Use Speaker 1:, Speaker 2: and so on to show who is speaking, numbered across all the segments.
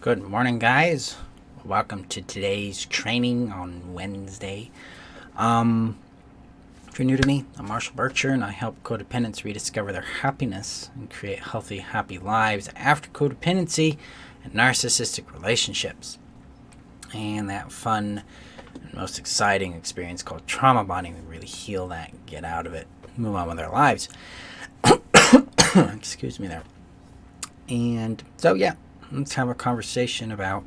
Speaker 1: Good morning, guys. Welcome to today's training on Wednesday. If you're new to me, I'm Marshall Burtcher, and I help codependents rediscover their happiness and create healthy, happy lives after codependency and narcissistic relationships. And that fun and most exciting experience called trauma bonding, we really heal that, get out of it, move on with our lives. Excuse me there. And so, let's have a conversation about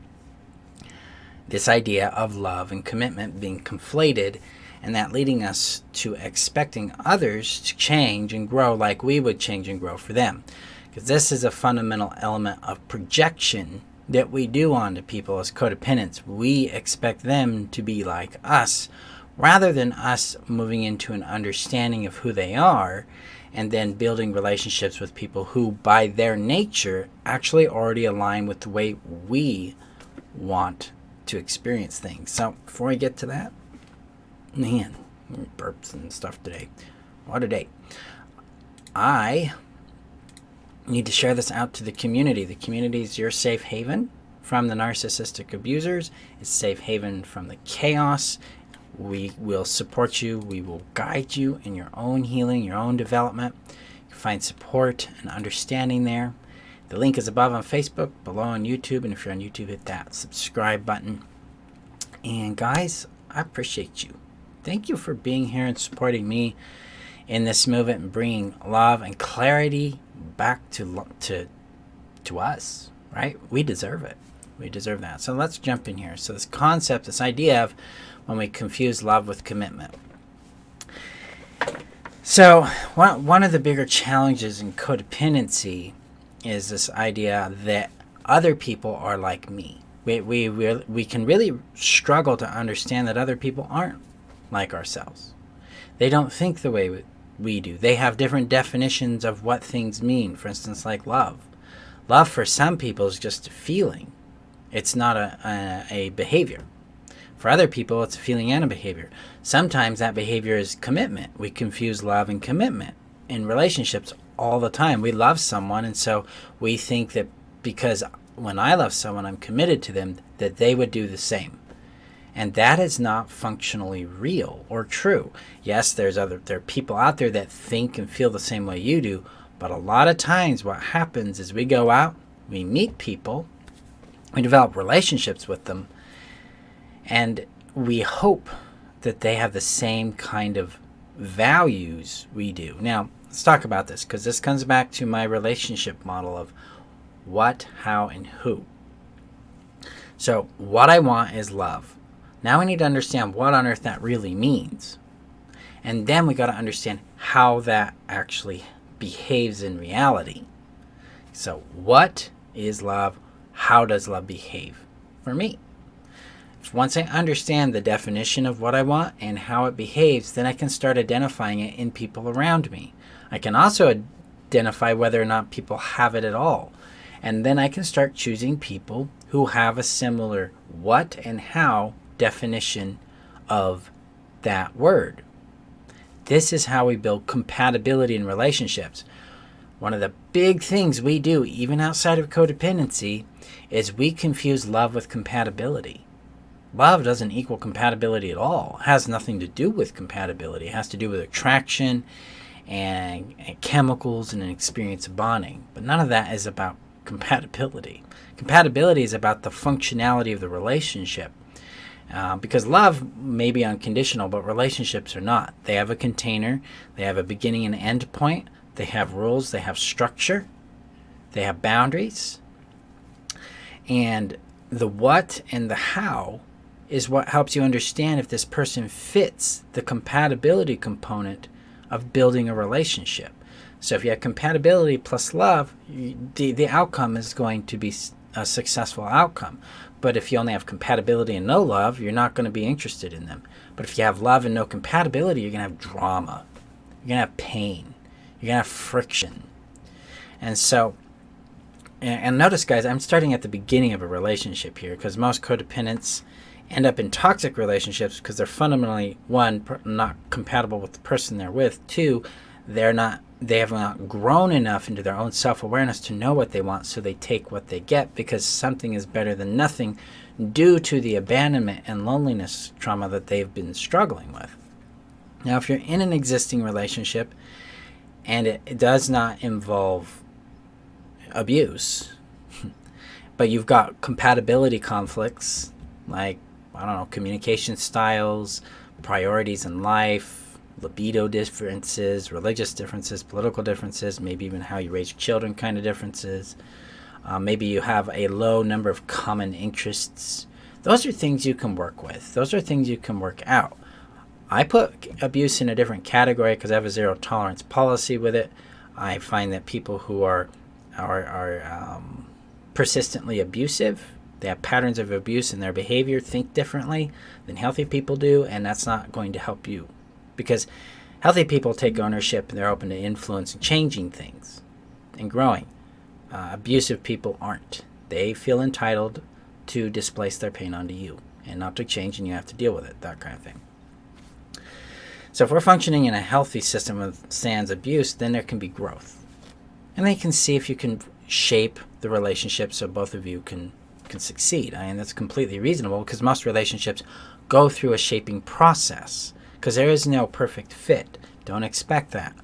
Speaker 1: this idea of love and commitment being conflated, and that leading us to expecting others to change and grow like we would change and grow for them. Because this is a fundamental element of projection that we do onto people as codependents. We expect them to be like us, rather than us moving into an understanding of who they are and then building relationships with people who, by their nature, actually already align with the way we want to experience things. So, before I get to that, burps and stuff today. What a day. I need to share this out to the community. The community is your safe haven from the narcissistic abusers. It's safe haven from the chaos. We will support you. We will guide you in your own healing, your own development. You can find support and understanding there. The link is above on Facebook, below on YouTube, and if you're on YouTube, hit that subscribe button. And guys, I appreciate you. Thank you for being here and supporting me in this movement and bringing love and clarity back to us, right? We deserve it. We deserve that. So let's jump in here. So this concept, this idea of when we confuse love with commitment. So one of the bigger challenges in codependency is this idea that other people are like me. We can really struggle to understand that other people aren't like ourselves. They don't think the way we do. They have different definitions of what things mean. For instance, like love. Love for some people is just a feeling. It's not a behavior. For other people, it's a feeling and a behavior. Sometimes that behavior is commitment. We confuse love and commitment in relationships all the time. We love someone, and so we think that because when I love someone, I'm committed to them, that they would do the same. And that is not functionally real or true. Yes, there are people out there that think and feel the same way you do, but a lot of times what happens is we go out, we meet people, we develop relationships with them, and we hope that they have the same kind of values we do. Now, let's talk about this, because this comes back to my relationship model of what, how, and who. So, what I want is love. Now we need to understand what on earth that really means. And then we got to understand how that actually behaves in reality. So, what is love? How does love behave for me? Once I understand the definition of what I want and how it behaves, then I can start identifying it in people around me. I can also identify whether or not people have it at all. And then I can start choosing people who have a similar what and how definition of that word. This is how we build compatibility in relationships. One of the big things we do, even outside of codependency, is we confuse love with compatibility. Love doesn't equal compatibility at all. It has nothing to do with compatibility. It has to do with attraction and chemicals and an experience of bonding. But none of that is about compatibility. Compatibility is about the functionality of the relationship. Because love may be unconditional, but relationships are not. They have a container. They have a beginning and end point. They have rules. They have structure. They have boundaries. And the what and the how is what helps you understand if this person fits the compatibility component of building a relationship. So if you have compatibility plus love, the outcome is going to be a successful outcome. But if you only have compatibility and no love, you're not going to be interested in them. But if you have love and no compatibility, you're going to have drama. You're going to have pain. You're going to have friction. And so, and notice, guys, I'm starting at the beginning of a relationship here, because most codependents end up in toxic relationships because they're fundamentally, one, not compatible with the person they're with. Two, they're not they have not grown enough into their own self-awareness to know what they want, so they take what they get because something is better than nothing due to the abandonment and loneliness trauma that they've been struggling with. Now, if you're in an existing relationship and it does not involve abuse, but you've got compatibility conflicts, like, I don't know, communication styles, priorities in life, libido differences, religious differences, political differences, maybe even how you raise your children kind of differences. Maybe you have a low number of common interests. Those are things you can work with. Those are things you can work out. I put abuse in a different category because I have a zero tolerance policy with it. I find that people who are persistently abusive, they have patterns of abuse in their behavior, think differently than healthy people do, and that's not going to help you. Because healthy people take ownership and they're open to influence and changing things and growing. Abusive people aren't. They feel entitled to displace their pain onto you and not to change, and you have to deal with it, that kind of thing. So if we're functioning in a healthy system with sans abuse, then there can be growth. And then you can see if you can shape the relationship so both of you can succeed. I mean, that's completely reasonable because most relationships go through a shaping process because there is no perfect fit. Don't expect that.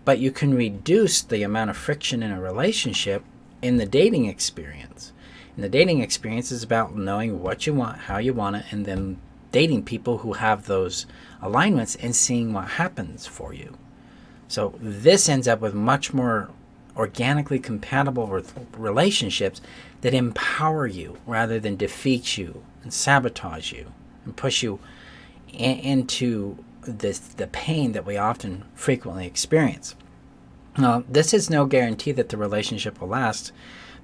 Speaker 1: But you can reduce the amount of friction in a relationship in the dating experience. And the dating experience is about knowing what you want, how you want it, and then dating people who have those alignments and seeing what happens for you. So this ends up with much more organically compatible relationships that empower you rather than defeat you and sabotage you and push you into the pain that we often frequently experience. Now, this is no guarantee that the relationship will last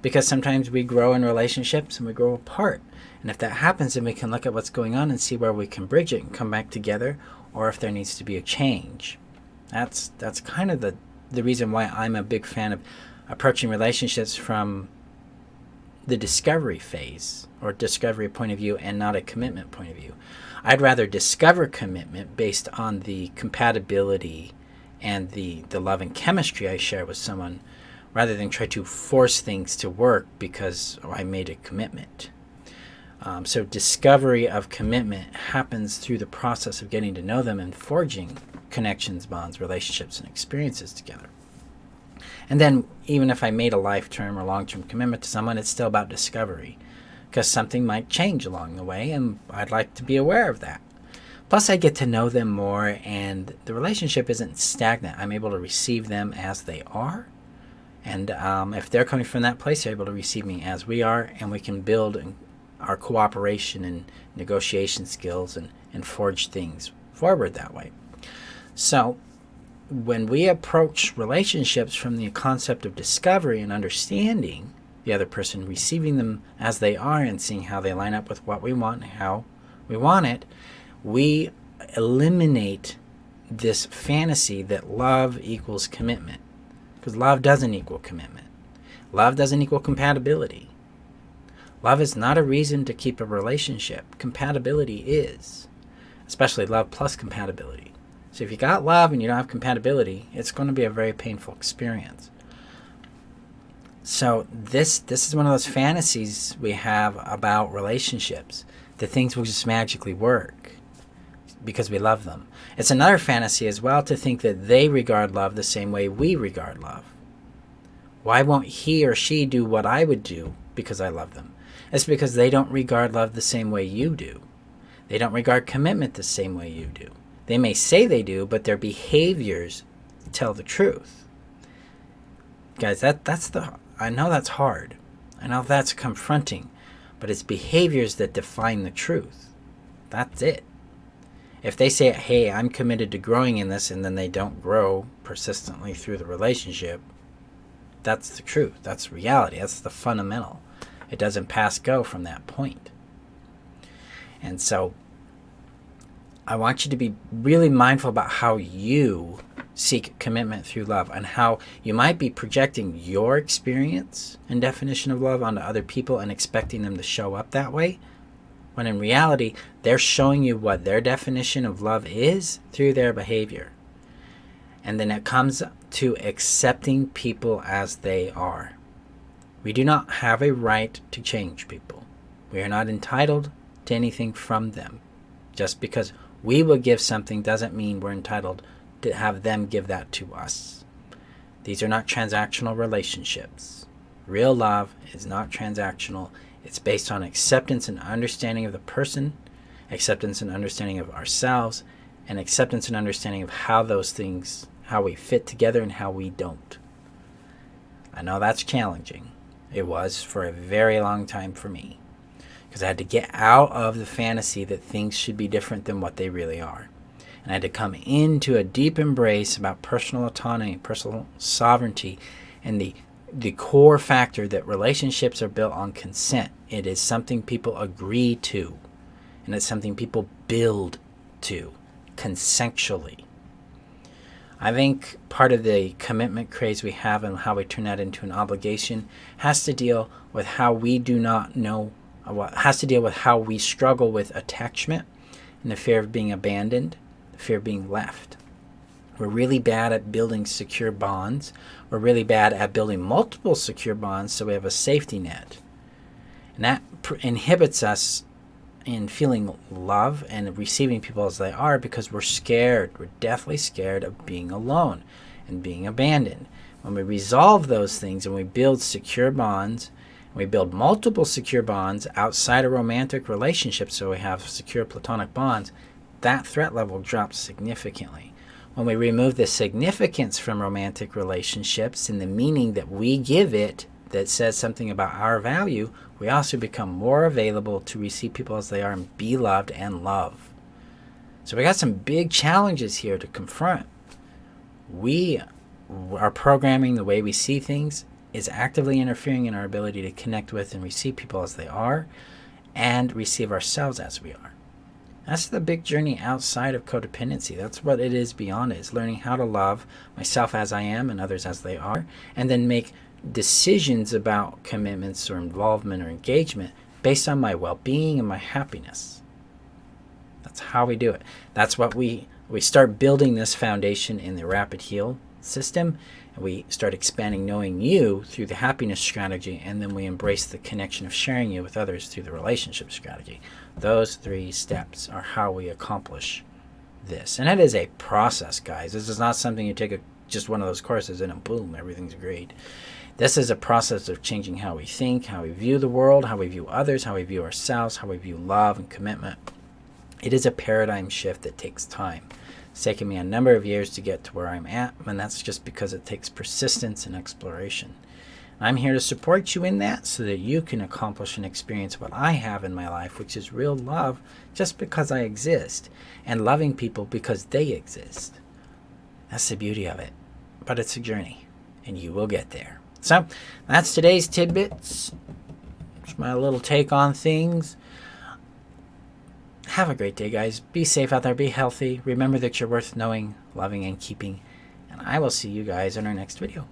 Speaker 1: because sometimes we grow in relationships and we grow apart. And if that happens, then we can look at what's going on and see where we can bridge it and come back together, or if there needs to be a change. That's kind of the reason why I'm a big fan of approaching relationships from the discovery phase or discovery point of view and not a commitment point of view. I'd rather discover commitment based on the compatibility and the love and chemistry I share with someone rather than try to force things to work because I made a commitment. So discovery of commitment happens through the process of getting to know them and forging connections, bonds, relationships, and experiences together. And then even if I made a life-term or long-term commitment to someone, it's still about discovery because something might change along the way, and I'd like to be aware of that. Plus, I get to know them more, and the relationship isn't stagnant. I'm able to receive them as they are, and if they're coming from that place, they're able to receive me as we are, and we can build our cooperation and negotiation skills and forge things forward that way. So when we approach relationships from the concept of discovery and understanding the other person, receiving them as they are and seeing how they line up with what we want and how we want it, we eliminate this fantasy that love equals commitment. Because love doesn't equal commitment. Love doesn't equal compatibility. Love is not a reason to keep a relationship. Compatibility is, especially love plus compatibility. So if you got love and you don't have compatibility, it's going to be a very painful experience. So this is one of those fantasies we have about relationships, that things will just magically work because we love them. It's another fantasy as well to think that they regard love the same way we regard love. Why won't he or she do what I would do because I love them? It's because they don't regard love the same way you do. They don't regard commitment the same way you do. They may say they do, but their behaviors tell the truth. Guys, I know that's hard. I know that's confronting, but it's behaviors that define the truth. That's it. If they say, hey, I'm committed to growing in this, and then they don't grow persistently through the relationship, that's the truth. That's reality. That's the fundamental. It doesn't pass go from that point. And so I want you to be really mindful about how you seek commitment through love and how you might be projecting your experience and definition of love onto other people and expecting them to show up that way, when in reality, they're showing you what their definition of love is through their behavior. And then it comes to accepting people as they are. We do not have a right to change people. We are not entitled to anything from them. Just because we will give something doesn't mean we're entitled to have them give that to us. These are not transactional relationships. Real love is not transactional. It's based on acceptance and understanding of the person, acceptance and understanding of ourselves, and acceptance and understanding of how those things, how we fit together and how we don't. I know that's challenging. It was for a very long time for me, because I had to get out of the fantasy that things should be different than what they really are. And I had to come into a deep embrace about personal autonomy, personal sovereignty, and the core factor that relationships are built on consent. It is something people agree to, and it's something people build to consensually. I think part of the commitment craze we have and how we turn that into an obligation has to deal with how we do not know, has to deal with how we struggle with attachment and the fear of being abandoned, the fear of being left. We're really bad at building secure bonds. We're really bad at building multiple secure bonds so we have a safety net. And that inhibits us in feeling love and receiving people as they are, because we're scared. We're deathly scared of being alone and being abandoned. When we resolve those things and we build secure bonds, and we build multiple secure bonds outside a romantic relationship, so we have secure platonic bonds, that threat level drops significantly. When we remove the significance from romantic relationships and the meaning that we give it that says something about our value, we also become more available to receive people as they are and be loved and love. So we got some big challenges here to confront. Our programming, the way we see things, is actively interfering in our ability to connect with and receive people as they are and receive ourselves as we are. That's the big journey outside of codependency. That's what it is beyond it, is learning how to love myself as I am and others as they are, and then make decisions about commitments or involvement or engagement based on my well-being and my happiness. That's how we do it. That's what we start building this foundation in the Rapid Heal system, and we start expanding knowing you through the happiness strategy, and then we embrace the connection of sharing you with others through the relationship strategy. Those 3 steps are how we accomplish this. And it is a process, guys. This is not something you take just one of those courses and boom, everything's great. This is a process of changing how we think, how we view the world, how we view others, how we view ourselves, how we view love and commitment. It is a paradigm shift that takes time. It's taken me a number of years to get to where I'm at, and that's just because it takes persistence and exploration. I'm here to support you in that so that you can accomplish and experience what I have in my life, which is real love just because I exist, and loving people because they exist. That's the beauty of it. But it's a journey, and you will get there. So that's today's tidbits. It's my little take on things. Have a great day, guys. Be safe out there. Be healthy. Remember that you're worth knowing, loving, and keeping. And I will see you guys in our next video.